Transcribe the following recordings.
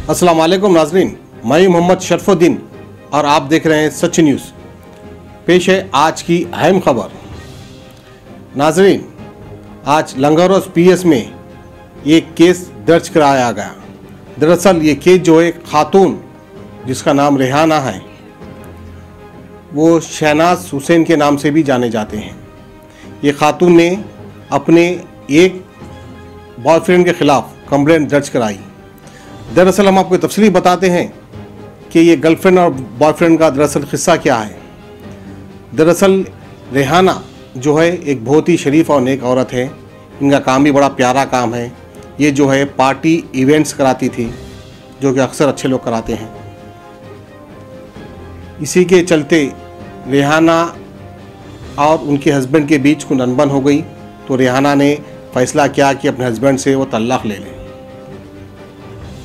अस्सलाम वालेकुम नाजरीन, मैं मोहम्मद शरफुद्दीन और आप देख रहे हैं सच न्यूज़। पेश है आज की अहम खबर। नाजरीन, आज लंगरोस पीएस में एक केस दर्ज कराया गया। दरअसल ये केस जो है खातून जिसका नाम रेहाना है, वो शहनाज हुसैन के नाम से भी जाने जाते हैं। ये खातून ने अपने एक बॉयफ्रेंड के ख़िलाफ़ कंप्लेंट दर्ज कराई। दरअसल हम आपको तफसीली बताते हैं कि ये गर्लफ्रेंड और बॉयफ्रेंड का दरअसल किस्सा क्या है। दरअसल रेहाना जो है एक बहुत ही शरीफ और नेक औरत है। इनका काम भी बड़ा प्यारा काम है। ये जो है पार्टी इवेंट्स कराती थी, जो कि अक्सर अच्छे लोग कराते हैं। इसी के चलते रेहाना और उनके हस्बैंड के बीच कुछ अनबन हो गई, तो रेहाना ने फैसला किया कि अपने हस्बैंड से वो तलाक ले लें।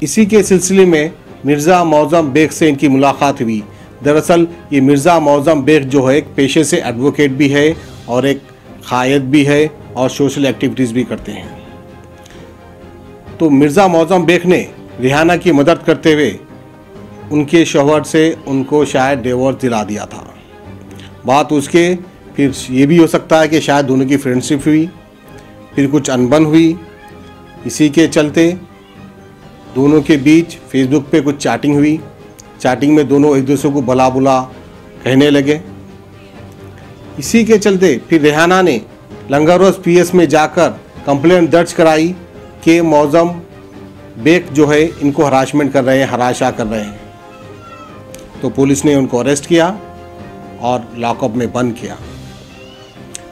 इसी के सिलसिले में मिर्ज़ा मौज़म बेग से इनकी मुलाकात हुई। दरअसल ये मिर्ज़ा मौज़म बेग जो है एक पेशे से एडवोकेट भी है और एक क़ायद भी है और सोशल एक्टिविटीज़ भी करते हैं। तो मिर्ज़ा मौज़म बेग ने रेहाना की मदद करते हुए उनके शौहर से उनको शायद डिवोर्स दिला दिया था। बात उसके फिर ये भी हो सकता है कि शायद दोनों की फ्रेंडशिप हुई, फिर कुछ अनबन हुई। इसी के चलते दोनों के बीच फेसबुक पे कुछ चैटिंग हुई। चैटिंग में दोनों एक दूसरे को भला बुला कहने लगे। इसी के चलते फिर रेहाना ने लंगरोस पीएस में जाकर कंप्लेंट दर्ज कराई कि मौज़म बेग जो है इनको हरासमेंट कर रहे हैं, हराशा कर रहे हैं। तो पुलिस ने उनको अरेस्ट किया और लॉकअप में बंद किया।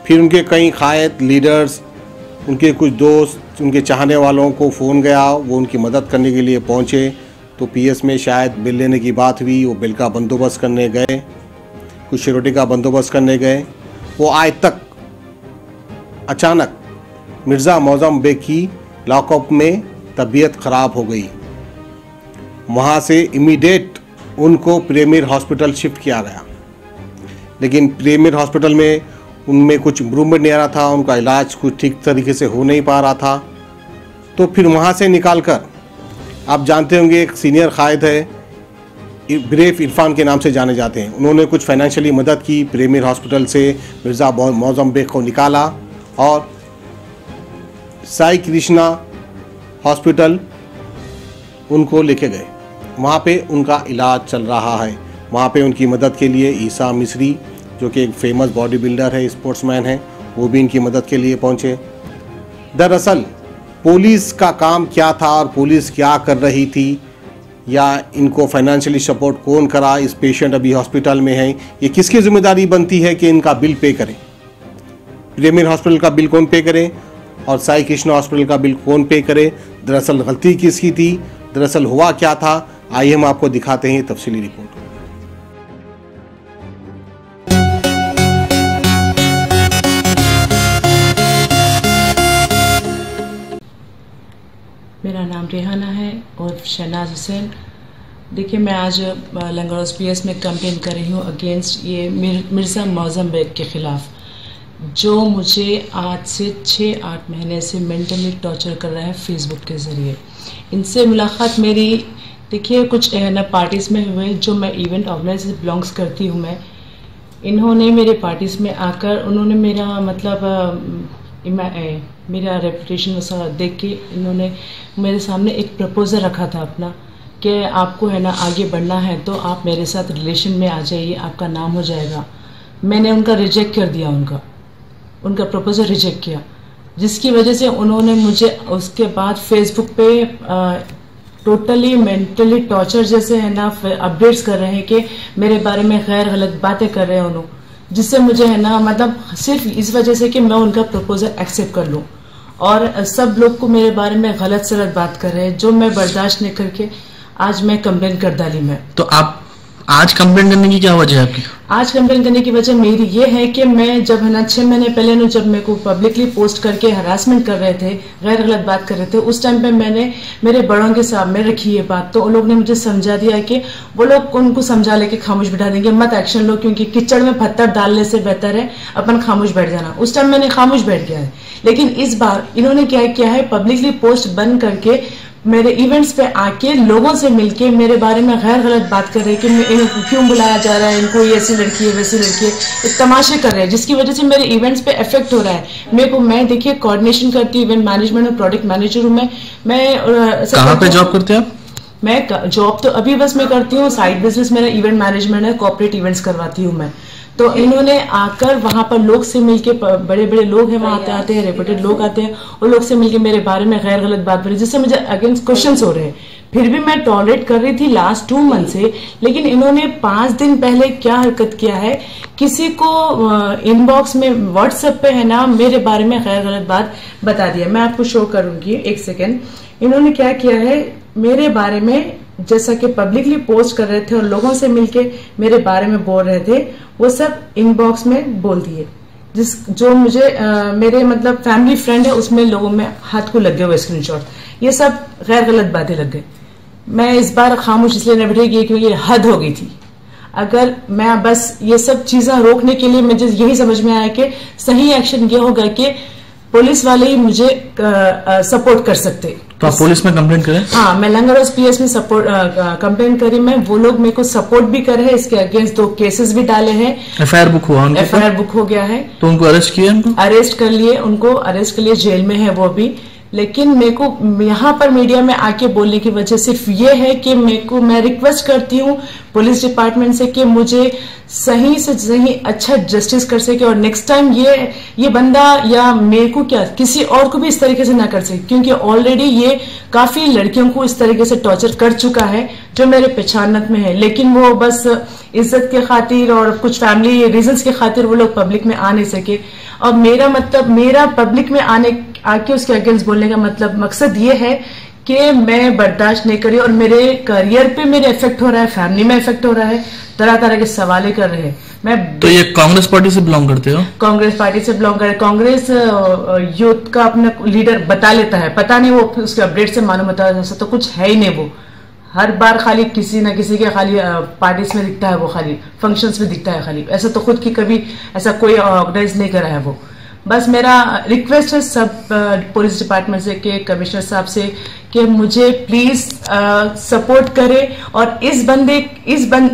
फिर उनके कई क़ायद लीडर्स, उनके कुछ दोस्त, उनके चाहने वालों को फ़ोन गया, वो उनकी मदद करने के लिए पहुँचे। तो पीएस में शायद बिल लेने की बात हुई। वो बिल का बंदोबस्त करने गए, कुछ सिक्योरिटी का बंदोबस्त करने गए। वो आज तक अचानक मिर्ज़ा मौज़म बेग की लॉकअप में तबीयत ख़राब हो गई। वहाँ से इमीडिएट उनको प्रीमियर हॉस्पिटल शिफ्ट किया गया, लेकिन प्रीमियर हॉस्पिटल में उनमें कुछ इम्प्रूवमेंट नहीं आ रहा था। उनका इलाज कुछ ठीक तरीके से हो नहीं पा रहा था। तो फिर वहाँ से निकाल कर, आप जानते होंगे एक सीनियर क़ायद है, ब्रेफ इरफान के नाम से जाने जाते हैं। उन्होंने कुछ फाइनेंशियली मदद की। प्रीमियर हॉस्पिटल से मिर्ज़ा मौज़म बेग को निकाला और साई कृष्णा हॉस्पिटल उनको लेके गए। वहाँ पे उनका इलाज चल रहा है। वहाँ पे उनकी मदद के लिए ईसा मिस्री, जो कि एक फेमस बॉडी बिल्डर है, स्पोर्ट्समैन है, वो भी इनकी मदद के लिए पहुँचे। दरअसल पुलिस का काम क्या था और पुलिस क्या कर रही थी, या इनको फाइनेंशियली सपोर्ट कौन करा, इस पेशेंट अभी हॉस्पिटल में है, ये किसकी जिम्मेदारी बनती है कि इनका बिल पे करें। प्रीमियर हॉस्पिटल का बिल कौन पे करे और साई कृष्णा हॉस्पिटल का बिल कौन पे करे। दरअसल गलती किसकी थी, दरअसल हुआ क्या था, आइए हम आपको दिखाते हैं तफसीली रिपोर्ट। मेरा नाम रेहाना है और शहनाज हुसैन। देखिए, मैं आज लंगरोस पीएस में कंप्लेन कर रही हूँ अगेंस्ट ये मिर्ज़ा मौज़म बेग के ख़िलाफ़, जो मुझे आज से 6-8 महीने से मेंटली टॉर्चर कर रहा है फेसबुक के ज़रिए। इनसे मुलाकात मेरी, देखिए, कुछ ना पार्टीज़ में हुए, जो मैं इवेंट ऑर्गेनाइजर से बिलोंग्स करती हूँ मैं। इन्होंने मेरे पार्टीज़ में आकर उन्होंने मेरा मेरा रेपुटेशन देख के इन्होंने मेरे सामने एक प्रपोज़ल रखा था अपना, कि आपको है ना आगे बढ़ना है तो आप मेरे साथ रिलेशन में आ जाइए, आपका नाम हो जाएगा। मैंने उनका रिजेक्ट कर दिया, उनका प्रपोज़ल रिजेक्ट किया, जिसकी वजह से उन्होंने मुझे उसके बाद फेसबुक पे टोटली मेंटली टॉर्चर जैसे है ना अपडेट्स कर रहे हैं कि मेरे बारे में गैर गलत बातें कर रहे हैं उन्होंने, जिससे मुझे है ना सिर्फ इस वजह से कि मैं उनका प्रपोज़ल एक्सेप्ट कर लूँ। और सब लोग को मेरे बारे में गलत सलत बात कर रहे हैं, जो मैं बर्दाश्त नहीं करके आज मैं कंप्लेन कर डाली मैं। तो आप आज कंप्लेन करने की क्या वजह है आपकी? आज कंप्लेन करने की वजह मेरी ये है कि मैं जब है ना 6 महीने पहले न जब मेरे को पब्लिकली पोस्ट करके हरासमेंट कर रहे थे, गैर गलत बात कर रहे थे, उस टाइम पे मैंने मेरे बड़ों के सामने रखी ये बात, तो उन लोग ने मुझे समझा दिया कि वो लोग उनको समझा लेके खामोश बिठा देंगे, मत एक्शन लो, क्योंकि कीचड़ में पत्थर डालने से बेहतर है अपन खामोश बैठ जाना। उस टाइम मैंने खामोश बैठ गया है, लेकिन इस बार इन्होंने क्या किया है, पब्लिकली पोस्ट बंद करके मेरे इवेंट्स पे आके लोगों से मिलके मेरे बारे में गैर गलत बात कर रहे हैं कि इनको क्यों बुलाया जा रहा है, इनको ये ऐसी लड़की है वैसी लड़की है, एक तमाशे कर रहे हैं, जिसकी वजह से मेरे इवेंट्स पे इफेक्ट हो रहा है। मैं देखिए कोऑर्डिनेशन करती हूँ, इवेंट मैनेजमेंट और प्रोडक्ट मैनेजर हूँ मैं कहाँ पे जॉब करते हैं आप? मैं जॉब तो अभी बस मैं करती हूँ, साइड बिजनेस मेरा इवेंट मैनेजमेंट है, कॉर्पोरेट इवेंट्स करवाती हूँ मैं। तो इन्होंने आकर वहां पर लोग से मिलके, बड़े बड़े लोग हैं वहां आते हैं, रेपुटेड लोग आते हैं, और लोग से मिलके मेरे बारे में गैर गलत बात बोली, जिससे मुझे अगेंस्ट क्वेश्चंस हो रहे हैं। फिर भी मैं टॉलरेट कर रही थी लास्ट 2 मंथ से, लेकिन इन्होंने 5 दिन पहले क्या हरकत किया है, किसी को इनबॉक्स में व्हाट्सएप पे है ना मेरे बारे में गैर गलत बात बता दिया। मैं आपको शो करूंगी, एक सेकेंड। इन्होंने क्या किया है, मेरे बारे में जैसा कि पब्लिकली पोस्ट कर रहे थे और लोगों से मिलके मेरे बारे में बोल रहे थे, वो सब इनबॉक्स में बोल दिए। जो मुझे मेरे मतलब फैमिली फ्रेंड है उसमें लोगों में हाथ को लग गए वो स्क्रीनशॉट, ये सब गैर गलत बातें लग गई। मैं इस बार खामोश इसलिए न बैठेगी क्योंकि हद हो गई थी। अगर मैं बस ये सब चीजें रोकने के लिए मुझे यही समझ में आया कि सही एक्शन ये होगा कि पुलिस वाले ही मुझे सपोर्ट कर सकते। तो आप पुलिस में कंप्लेंट करें? हाँ, मैं लंगर हाउस PS में सपोर्ट कंप्लेंट करी मैं। वो लोग मेरे को सपोर्ट भी कर रहे हैं, इसके अगेंस्ट 2 केसेस भी डाले हैं। FIR बुक हुआ उनके? FIR बुक हो गया है। तो उनको अरेस्ट किया? अरेस्ट कर लिए, उनको अरेस्ट कर लिए, जेल में है वो भी। लेकिन मेरे को यहाँ पर मीडिया में आके बोलने की वजह सिर्फ ये है कि मैं रिक्वेस्ट करती हूँ पुलिस डिपार्टमेंट से कि मुझे सही से सही अच्छा जस्टिस कर सके, और नेक्स्ट टाइम ये बंदा या मेरे को क्या किसी और को भी इस तरीके से ना कर सके, क्योंकि ऑलरेडी ये काफी लड़कियों को इस तरीके से टॉर्चर कर चुका है जो मेरे पहचानत में है। लेकिन वो बस इज्जत के खातिर और कुछ फैमिली रीजंस के खातिर वो लोग पब्लिक में आ नहीं सके। और मेरा पब्लिक में आके उसके अगेंस्ट बोलने का मकसद ये है कि मैं बर्दाश्त नहीं करी, और मेरे करियर पे मेरे इफेक्ट हो रहा है, फैमिली में इफेक्ट हो रहा है, तरह तरह के सवाल कर रहे हैं। तो ये कांग्रेस पार्टी से बिलोंग करते हो? कांग्रेस पार्टी से बिलोंग कर, कांग्रेस यूथ का अपना लीडर बता लेता है, पता नहीं वो उसके अपडेट से मालूम होता है, ऐसा तो कुछ है ही नहीं। वो हर बार खाली किसी न किसी के खाली पार्टीज में दिखता है, वो खाली फंक्शंस में दिखता है खाली, ऐसा तो खुद की कभी ऐसा कोई ऑर्गेनाइज नहीं करा है वो। बस मेरा रिक्वेस्ट है सब पुलिस डिपार्टमेंट से कि कमिश्नर साहब से कि मुझे प्लीज सपोर्ट करें, और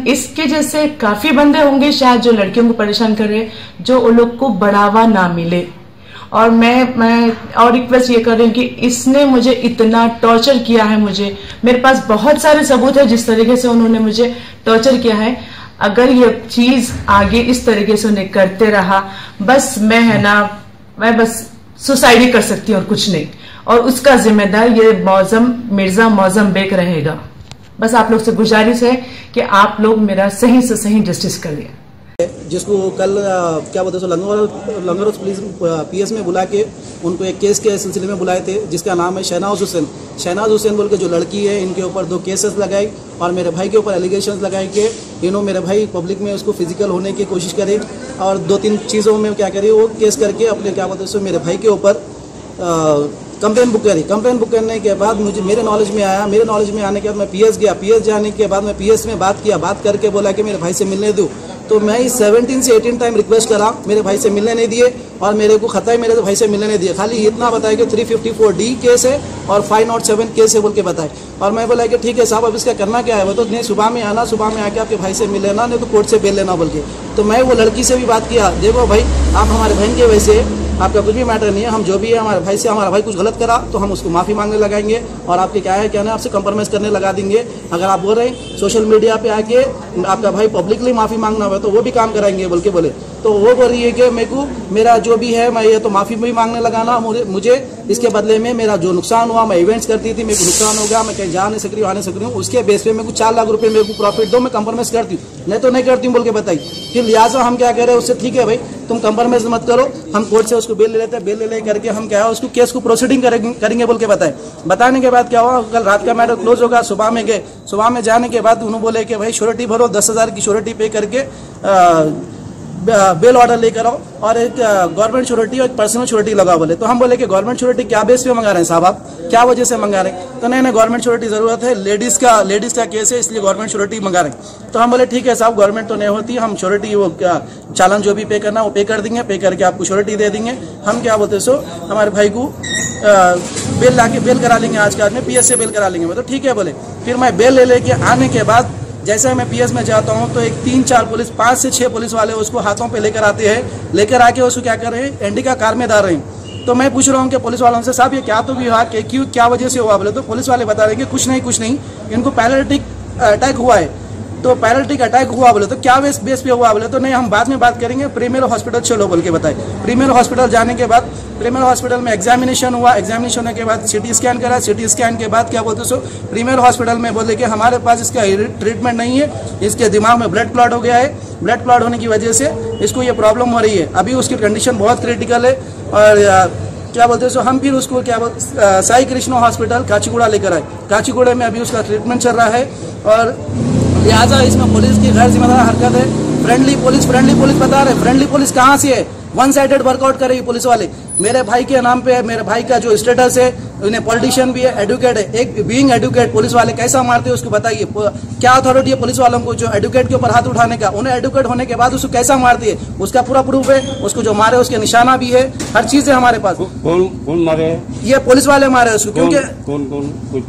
इसके जैसे काफी बंदे होंगे शायद जो लड़कियों को परेशान कर रहे हैं, जो उन लोग को बढ़ावा ना मिले। और मैं और रिक्वेस्ट ये कर रही हूँ कि इसने मुझे इतना टॉर्चर किया है, मेरे पास बहुत सारे सबूत है जिस तरीके से उन्होंने मुझे टॉर्चर किया है। अगर ये चीज आगे इस तरीके से उन्हें करते रहा, बस मैं बस सुसाइड ही कर सकती हूँ और कुछ नहीं, और उसका जिम्मेदार ये मिर्जा मौजम बेग रहेगा। बस आप लोग से गुजारिश है कि आप लोग मेरा सही से सही जस्टिस कर दिया। जिसको कल क्या बोलते हैं लंगर पुलिस PS में बुला के उनको एक केस के सिलसिले में बुलाए थे, जिसका नाम है शहनाज हुसैन बोल के जो लड़की है, इनके ऊपर 2 केसेस लगाए और मेरे भाई के ऊपर एलिगेशंस लगाए कि इन्होंने मेरे भाई पब्लिक में उसको फिजिकल होने की कोशिश करे, और 2-3 चीज़ों में क्या करे, वो केस करके अपने क्या बोलते हैं मेरे भाई के ऊपर कंप्लेन बुक करी। कंप्लेन बुक करने के बाद मेरे नॉलेज में आने के बाद मैं PS गया। PS जाने के बाद मैं PS में बात करके बोला कि मेरे भाई से मिलने दूँ। तो मैं 17 से 18 टाइम रिक्वेस्ट करा, मेरे भाई से मिलने नहीं दिए, और मेरे को खता है मेरे भाई से मिलने नहीं दिए। खाली इतना बताया कि 354D केस है और 507 केस है बोल के बताए। और मैं बोला कि ठीक है साहब, अब इसका करना क्या है? वो तो नहीं, सुबह में आना, सुबह में आके आपके भाई से मिल लेना, नहीं तो कोर्ट से बेल लेना बोल के। तो मैं वो लड़की से भी बात किया, देखो भाई आप हमारे बहन के वैसे आपका कुछ भी मैटर नहीं है, हम जो भी है हमारे भाई से, हमारा भाई कुछ गलत करा तो हम उसको माफ़ी मांगने लगाएंगे, और आपके क्या है क्या नहीं आपसे कंप्रोमाइज़ करने लगा देंगे। अगर आप बोल रहे हैं सोशल मीडिया पे आके आपका भाई पब्लिकली माफ़ी मांगना हुआ तो वो भी काम कराएंगे बोल के बोले। तो वो बोल रही है कि मेरे को मेरा जो भी है मैं ये तो माफ़ी भी मांगने लगाना, मुझे इसके बदले में मेरा जो नुकसान हुआ, मैं इवेंट्स करती थी, मेरे को नुकसान हो गया, मैं कहीं जा नहीं सक रही हूँ, आ नहीं सक रही हूँ, उसके बेस पे मेरे को 4 लाख रुपए मेरे को प्रॉफिट दो, मैं कंप्रोमाइज़ करती हूँ, नहीं तो नहीं करती हूँ बोल के बताई। फिर लिहाजा हम क्या कह रहे हैं उससे, ठीक है भाई तुम कंप्रोमाइज़ मत करो, हम कोर्ट से उसको बेल ले लेते हैं, बेल ले करके हम क्या है उसको केस को प्रोसीडिंग करेंगे बोल के बताए। बताने के बाद क्या हुआ, कल रात का मैटर क्लोज होगा, सुबह में गए, सुबह में जाने के बाद उन्होंने बोले कि भाई श्योरिटी भरो, 10,000 की श्योरिटी पे करके बेल ऑर्डर लेकर आओ और एक गवर्नमेंट श्योरिटी और एक पर्सनल श्योरिटी लगाओ बोले। तो हम बोले कि गवर्नमेंट श्योरिटी क्या बेस पे मंगा रहे हैं साहब, आप क्या वजह से मंगा रहे हैं? तो नहीं गवर्नमेंट श्योरिटी जरूरत है, लेडीज का केस है इसलिए गवर्नमेंट श्योरिटी मंगा रहे हैं। तो हम बोले ठीक है साहब, गवर्नमेंट तो नहीं होती, हम श्योरिटी वो क्या चालान जो भी पे करना वो पे कर देंगे, पे करके आपको श्योरिटी दे देंगे। हम क्या बोलते सो हमारे भाई को बेल करा लेंगे, आज के आज में पीएस से बेल करा लेंगे। तो ठीक है बोले। फिर मैं बेल ले लेके आने के बाद जैसे मैं पीएस में जाता हूं तो एक 3-4 पुलिस 5 से 6 पुलिस वाले उसको हाथों पे लेकर आते हैं, लेकर आके उसको क्या कर रहे हैं, इंडिका कार में डाल रहे हैं। तो मैं पूछ रहा हूं कि पुलिस वालों से साहब ये क्या तो भी हुआ, क्यों क्या वजह से हुआ? बोले तो पुलिस वाले बता रहे हैं कि कुछ नहीं इनको पैरालिटिक अटैक हुआ है। तो पैरालिटिक अटैक हुआ बोले तो क्या बेस पे हुआ? बोले तो नहीं हम बाद में बात करेंगे, प्रीमियर हॉस्पिटल चलो बोल के बताए। प्रीमियर हॉस्पिटल जाने के बाद प्रीमियर हॉस्पिटल में एग्जामिनेशन हुआ, एग्जामिनेशन होने के बाद सिटी स्कैन करा, सिटी स्कैन के बाद क्या बोलते सो प्रीमियर हॉस्पिटल में बोले कि हमारे पास इसका ट्रीटमेंट नहीं है, इसके दिमाग में ब्लड क्लॉट हो गया है, ब्लड क्लॉट होने की वजह से इसको ये प्रॉब्लम हो रही है, अभी उसकी कंडीशन बहुत क्रिटिकल है। और क्या बोलते सो हम फिर उसको क्या बोलते साई कृष्णा हॉस्पिटल काचीगुड़ा लेकर आए। काचीगुड़ा में अभी उसका ट्रीटमेंट चल रहा है और लिहाजा इसमें पुलिस की गैर जिम्मेदार हरकत है। फ्रेंडली पुलिस बता रहे, फ्रेंडली पुलिस कहाँ से है? वन साइडेड वर्कआउट कर रही पुलिस वाले। मेरे भाई के नाम पे, मेरे भाई का जो स्टेटस है, उन्हें पॉलिटिशियन भी है, एडवोकेट है, एक बीइंग एडवोकेट पुलिस वाले कैसा मारते हैं उसको बताइए। क्या अथॉरिटी है पुलिस वालों को जो एडवोकेट के ऊपर हाथ उठाने का? उन्हें एडवोकेट होने के बाद उसको कैसा मारती है उसका पूरा प्रूफ है, उसको जो मारे उसके निशाना भी है, हर चीज है हमारे पास। कौन मारे? ये पुलिस वाले मारे उसको, क्योंकि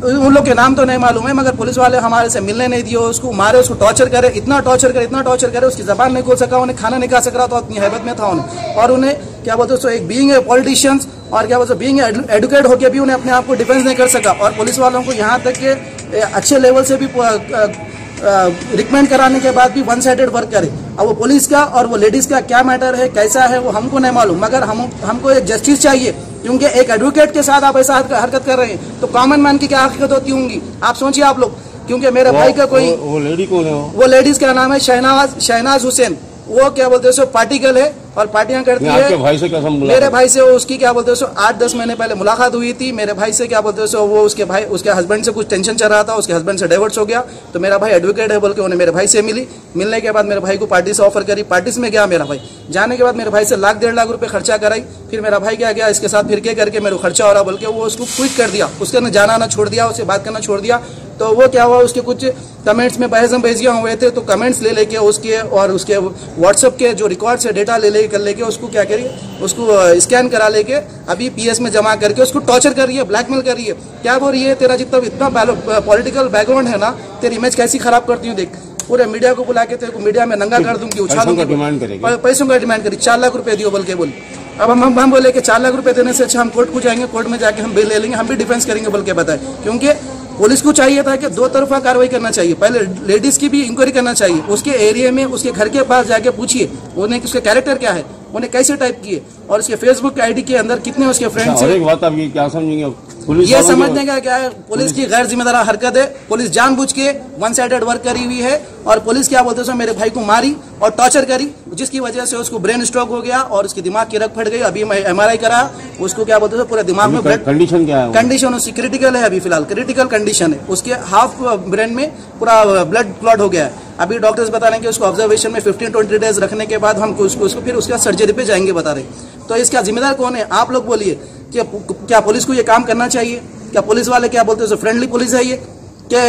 उन लोग के नाम तो नहीं मालूम है, मगर पुलिस वाले हमारे से मिलने नहीं दिए, उसको मारे, उसको टॉर्चर करे, इतना टॉर्चर करे उसकी जबान नहीं खोल सका, उन्हें खाना नहीं खा सक रहा, तो अपनी हैबत में था उन्हें। और उन्हें क्या बोलते सो एक बीइंग पॉलिटिशियंस और क्या बोलते बीइंग एडवोकेट होकर भी उन्हें अपने आप को डिफेंस नहीं कर सका। और पुलिस वालों को यहाँ तक के अच्छे लेवल से भी रिकमेंड कराने के बाद भी वन साइडेड वर्क करे। अब वो पुलिस का और वो लेडीज का क्या मैटर है, कैसा है, वो हमको नहीं मालूम, मगर हमको एक जस्टिस चाहिए, क्योंकि एक एडवोकेट के साथ आप ऐसा हरकत कर रहे हैं तो कॉमन मैन की क्या हरकत होती होंगी, आप सोचिए आप लोग। क्योंकि मेरे भाई का कोई वो लेडी कौन है? वो लेडीज का नाम है शहनाज हुसैन। वो क्या बोलते हैं सो पार्टी गर्ल है और पार्टियां करती है। आपके भाई से क्या संबंध? मेरे भाई से उसकी क्या बोलते हैं सो 8-10 महीने पहले मुलाकात हुई थी। मेरे भाई से क्या बोलते हैं सो वो उसके हस्बैंड से कुछ टेंशन चल रहा था, उसके हस्बैंड से डिवोर्स हो गया, तो मेरा भाई एडवोकेट है बोल के उन्हें मेरे भाई से मिलने के बाद मेरे भाई को पार्टी से ऑफर करी, पार्टी में गया मेरा भाई। जाने के बाद मेरे भाई से 1-1.5 लाख रुपए खर्चा कराई। फिर मेरा भाई क्या गया इसके साथ फिर के करके मेरे खर्चा हो रहा बोल के वो उसको क्विट कर दिया, उसका न जाना ना छोड़ दिया, उससे बात करना छोड़ दिया। तो वो क्या हुआ, उसके कुछ कमेंट्स में बहस हुए थे, तो कमेंट्स ले लेके उसके और उसके व्हाट्सएप के जो रिकॉर्ड्स है डेटा ले कर लेके उसको क्या करिए, उसको स्कैन करा लेके अभी पीएस में जमा करके उसको टॉर्चर कर रही है, ब्लैकमेल कर रही है। क्या बोल रही है, तेरा इतना पॉलिटिकल बैकग्राउंड है ना, तेरी इमेज कैसी खराब करती हूँ देख, पूरे मीडिया को बुला के तेरे को मीडिया में नंगा कर दूंगी, उछाल दूंगी, पैसों का डिमांड करी, 4 लाख रुपए दियो बोल के बोली। अब हम बोले कि 4 लाख रुपए देने से अच्छा हम कोर्ट को जाएंगे, कोर्ट में जाके हम बिल ले लेंगे, हम भी डिफेंस करेंगे बोल के बताए। क्योंकि पुलिस को चाहिए था कि 2 तरफा कार्रवाई करना चाहिए, पहले लेडीज की भी इंक्वायरी करना चाहिए, उसके एरिया में उसके घर के पास जाके पूछिए उन्हें उसका कैरेक्टर क्या है, उन्हें कैसे टाइप किए और उसके फेसबुक आईडी के अंदर कितने उसके फ्रेंड्स हैं। एक बात आप ये क्या समझेंगे, ये समझने का क्या है, पुलिस की गैर जिम्मेदार हरकत है। पुलिस जानबूझ के वन साइडेड वर्क करी हुई है और पुलिस क्या बोलते हैं मेरे भाई को मारी और टॉर्चर करी, जिसकी वजह से उसको ब्रेन स्ट्रोक हो गया और उसकी दिमाग की रग फट गई। अभी MRI करा, उसको क्या बोलते हैं पूरे दिमाग में ब्लड कंडीशन क्या है? कंडीशन उसकी क्रिटिकल है, अभी फिलहाल क्रिटिकल कंडीशन है, उसके हाफ ब्रेन में पूरा ब्लड क्लॉट हो गया है। अभी डॉक्टर्स बता रहे हैं कि उसको ऑब्जर्वेशन में 15-20 डेज रखने के बाद हम उसको फिर उसका सर्जरी पे जाएंगे बता रहे। तो इसका जिम्मेदार कौन है, आप लोग बोलिए। क्या पुलिस को ये काम करना चाहिए? क्या पुलिस वाले क्या बोलते हैं फ्रेंडली पुलिस है ये? क्या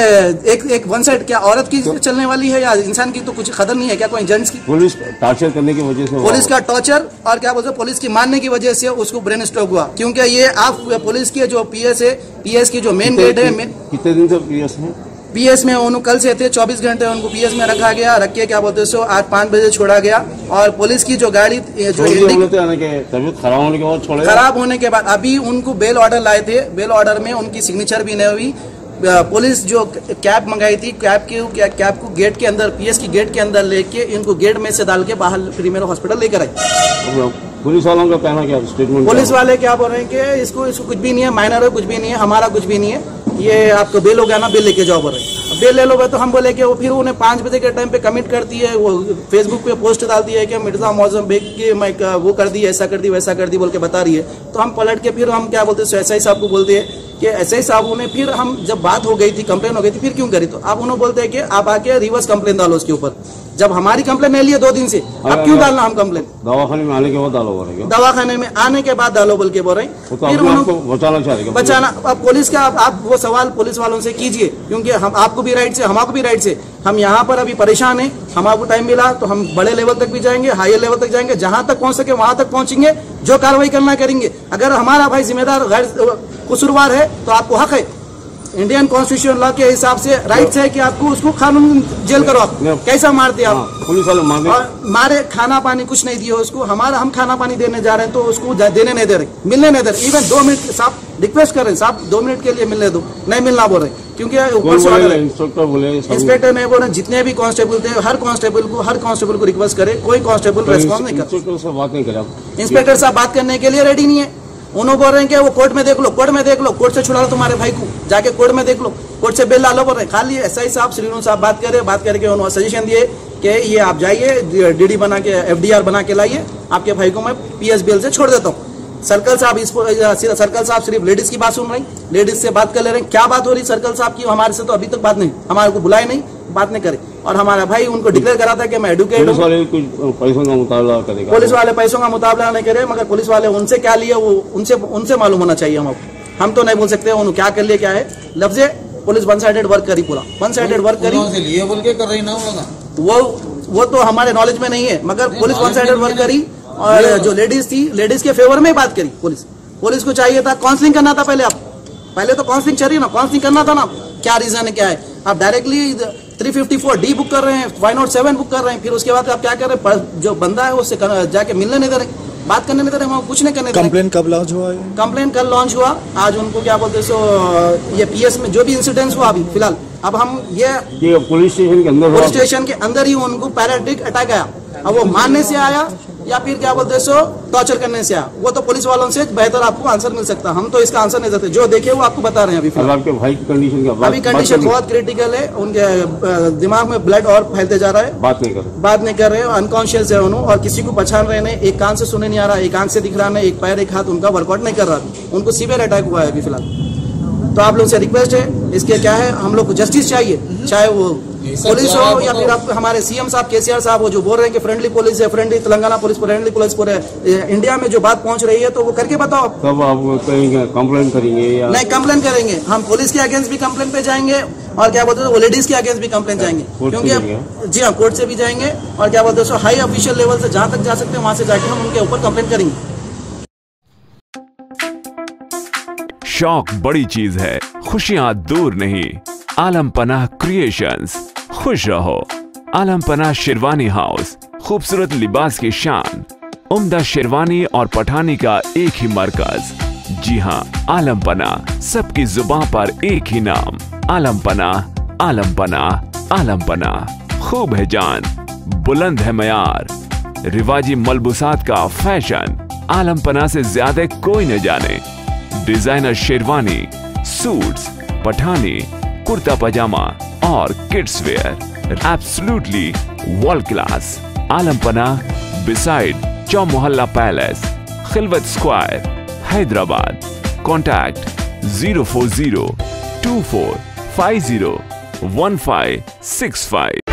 एक वन साइड क्या औरत की चलने वाली है या इंसान की तो कुछ कदर नहीं है क्या कोई जेंट्स की? पुलिस टॉर्चर करने की वजह से, पुलिस का टॉर्चर और क्या बोलते हैं पुलिस की मारने की वजह से उसको ब्रेन स्ट्रोक हुआ। क्योंकि ये आप पुलिस की जो पीएस है, पीएस की जो मेन गेट है, कितने दिन से पीएस में? पीएस में उन्होंने कल से थे, 24 घंटे उनको पीएस में रखा गया, रख के क्या बोलते हैं आज 5 बजे छोड़ा गया। और पुलिस की जो गाड़ी जो तबीयत खराब होने के बाद छोड़े, खराब होने के बाद अभी उनको बेल ऑर्डर लाए थे, बेल ऑर्डर में उनकी सिग्नेचर भी नहीं हुई। पुलिस जो कैब मंगाई थी, कैब को गेट के अंदर, पीएस की गेट के अंदर लेके इनको गेट में से डाल के बाहर प्रीमियर हॉस्पिटल लेकर आई। पुलिस वालों का कहना क्या स्टेटमेंट? पुलिस वाले क्या बोल रहे हैं कि इसको कुछ भी नहीं है, माइनर है, कुछ भी नहीं है, हमारा कुछ भी नहीं है, ये आपको बेल हो गया ना, बेल लेके जाओ बोल रहे। बेल ले लोगे तो हम बोले कि वो फिर उन्हें 5 बजे के टाइम पे कमिट करती है, वो फेसबुक पे पोस्ट डालती है कि मिर्जा मौजम बेग के मैं वो कर दी, ऐसा कर दी, वैसा कर दी बोल के बता रही है। तो हम पलट के फिर हम क्या बोलते हैं एसआई साहब को बोलते हैं कि एसआई साहब ने फिर हम जब बात हो गई थी, कंप्लेन हो गई थी, फिर क्यों करी? तो आप उन्होंने बोलते हैं कि आप आके रिवर्स कंप्लेन डालो उसके ऊपर। जब हमारी कंप्लेन नहीं लिए 2 दिन से, अब क्यों डालना हम कंप्लेन? दवाखाने में आने के बाद डालो बोल रहे हैं। दवाखाने में आने के बाद डालो बोल के बोल रहे हैं। वो तो अपने आप को बचाना चाह रहे हैं। बचाना, अब पुलिस का आप वो सवाल पुलिस वालों से कीजिए, क्योंकि हम आपको भी राइट से, हमारे भी राइट से, हम यहाँ पर अभी परेशान हैं। हमारे टाइम मिला तो हम बड़े लेवल तक भी जाएंगे, हायर लेवल तक जाएंगे, जहां तक पहुंच सके वहां तक पहुंचेंगे, जो कार्रवाई करना करेंगे। अगर हमारा भाई जिम्मेदार गैर कसूरवार है तो आपको हक है, इंडियन कॉन्स्टिट्यूशन लॉ के हिसाब से राइट है कि आपको उसको कानून जेल करो। आप कैसा मारते आप? पुलिस वाले मारे, खाना पानी कुछ नहीं दिया उसको। हमारा हम खाना पानी देने जा रहे हैं तो उसको देने नहीं दे रहे, मिलने नहीं दे रहे। इवन 2 मिनट साहब रिक्वेस्ट कर रहे हैं, साहब 2 मिनट के लिए मिलने दो, नहीं मिलना बोल रहे, क्योंकि इंस्पेक्टर नहीं बोल रहे। जितने भी कांस्टेबल थे, हर कांस्टेबल को रिक्वेस्ट करे, कोई कांस्टेबल रेस्पॉन्स नहीं कर। इंस्पेक्टर साहब बात करने के लिए रेडी नहीं है। उन्होंने बोल रहे हैं कि वो कोर्ट में देख लो, कोर्ट में देख लो, कोर्ट से छुड़ा लो तुम्हारे भाई को, जाके कोर्ट में देख लो, कोर्ट से बेल ला लो बोल रहे हैं। खाली एसआई साहब, श्रीनु साहब बात करके उन्होंने सजेशन दिए कि ये आप जाइए डीडी बना के, एफडीआर बना के लाइए, आपके भाई को मैं पीएस बेल से छोड़ देता हूँ। सर्कल साहब सिर्फ लेडीज की बात सुन रही, लेडीज से बात कर ले रहे हैं। क्या बात हो रही सर्कल साहब की? हमारे से तो अभी तक बात नहीं, हमारे को बुलाए नहीं, बात नहीं करे। और हमारा भाई उनको डिक्लेयर करा था कि मैं एडुकेट हूं। पुलिस वाले पैसों का मुकाबला करेगा, पुलिस वाले पैसों का मुकाबला नहीं करे, मगर पुलिस वाले उनसे क्या लिए वो उनसे मालूम होना चाहिए। हम तो नहीं बोल सकते उन्होंने क्या कर लिया, क्या है लफ्जे। पुलिस 1 साइडेड वर्क करी, पूरा 1 साइडेड वर्क करी, लिए बोल के कर रही ना वो तो हमारे नॉलेज में नहीं है, मगर पुलिस 1 साइडेड वर्क करी। और जो लेडीज थी, लेडीज के फेवर में बात करी। पुलिस को चाहिए था काउंसलिंग करना था पहले तो काउंसलिंग चाहिए ना, काउंसलिंग करना था ना, क्या रीजन है, क्या है। आप डायरेक्टली 354D बुक कर रहे हैं, 507 बुक कर रहे हैं, फिर उसके बाद आप क्या कर रहे हैं, जो बंदा है उससे जाके मिलने नहीं दे रहे, बात करने नहीं दे रहे, कुछ नहीं करने दे रहे। कंप्लेन कब लॉन्च हुआ? कंप्लेन कल लॉन्च हुआ। आज उनको क्या बोलते सो ये पीएस में जो भी इंसिडेंट्स हुआ अभी फिलहाल, अब हम ये पुलिस स्टेशन के अंदर ही उनको पैराटिक अटैक आया। अब वो मारने से आया या फिर क्या बोलते सो टॉर्चर करने से आया, वो तो पुलिस वालों से बेहतर आपको आंसर मिल सकता। हम तो इसका आंसर नहीं देते, जो देखे वो आपको बता रहे हैं। अभी आपके भाई की कंडीशन क्या? अभी कंडीशन बहुत क्रिटिकल है, उनके दिमाग में ब्लड और फैलते जा रहा है, बात नहीं कर रहे, अनकॉन्शियस है उन्होंने, और किसी को पहचान रहे नहीं, एक कान से सुने नहीं आ रहा, एक आंख से दिख रहा नहीं, एक पैर एक हाथ उनका वर्कआउट नहीं कर रहा, उनको सीवियर अटैक हुआ है अभी फिलहाल। तो आप लोग से रिक्वेस्ट है, इसके क्या है, हम लोग को जस्टिस चाहिए, चाहे वो पुलिस हो या फिर आप हमारे सीएम साहब केसीआर साहब हो, जो बोल रहे हैं कि फ्रेंडली पुलिस है, friendly Telangana police, friendly police पूरे इंडिया में जो बात पहुंच रही है, तो वो करके बताओ। तब आप कंप्लेन करेंगे या नहीं? कंप्लेन करेंगे हम, पुलिस के अगेंस्ट भी कंप्लेन पे जाएंगे, और क्या बोलते हैं वो लेडीज के अगेंस्ट भी कंप्लेन जाएंगे, क्योंकि जी हाँ कोर्ट से भी जाएंगे, और क्या बोलते हैं हाई ऑफिशियल लेवल से जहां तक जा सकते हैं वहां से जाके हम उनके ऊपर कंप्लेन करेंगे। शौक बड़ी चीज है, खुशियां दूर नहीं। आलम पनाह क्रिएशंस, खुश रहो। आलम पनाह शेरवानी हाउस, खूबसूरत लिबास की शान, उम्दा शेरवानी और पठानी का एक ही मरकज। जी हाँ, आलम पनाह, सबकी जुबान पर एक ही नाम, आलम पनाह, आलम पनाह, आलम पनाह। खूब है जान, बुलंद है मयार, रिवाजी मलबूसात का फैशन, आलम पनाह से ज्यादा कोई न जाने। Designer sherwani, suits, pathani, kurta pyjama और kids wear, absolutely world class. Alam Panah, beside Chowmahalla palace, Khilwat square, Hyderabad. Contact 04024501565।